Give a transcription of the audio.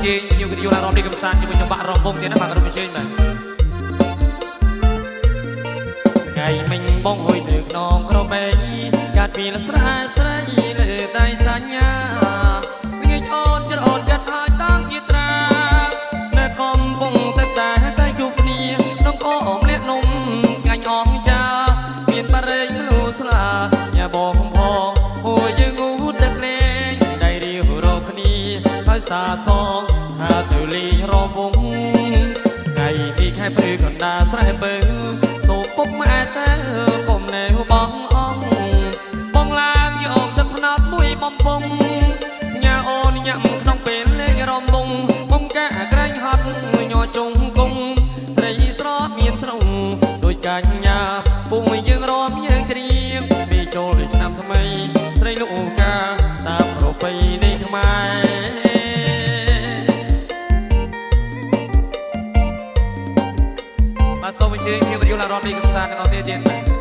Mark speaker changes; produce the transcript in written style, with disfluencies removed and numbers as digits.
Speaker 1: ជាnhiều cái điều là rong đi cầm sànជាមួយចង្វាក់រំពងទៀតណាបាទក៏រំជើញបាទថ្ងៃមិញបងហួយនៅក្នុងក្របីកាត់ពីលស្រែស្រីលើដៃសញ្ញាងាយអូនច្រអូនចិត្តឲ្យតាំងជាត្រានៅកំពុងតែជួបគ្នាក្នុងអូមលាក់នំឆ្ងាញ់អងចាមានបារេងមលូស្លាញ៉ាបងផងអូយយើងងូតទឹកលេងដៃរៀវរកគ្នាហើយសាសងថាទៅលេងរំវងថ្ងៃទីខែព្រឺកណ្ដាលស្រែបើសូពុកម៉ែតើពុំនៅបងបងឡើងយកទឹកថ្នោតមួយបំពង់ញ៉ាអូនញ៉ាំក្នុងពេលលេងរំវងបងកាក្រែងហត់ញ័រជុងគង់ស្រីស្រស់មានទ្រង់ដូចកញ្ញាពុំយើងរំយើងច្រៀងពីចូលឆ្នាំថ្មីស្រីលោកអូកាតាមប្រពៃណីខ្មែរបាទសូមអញ្ជើញភ្ញៀវប្រយុទ្ធអារម្មណ៍នេះកំសាន្តទាំងអស់គ្នាទៀត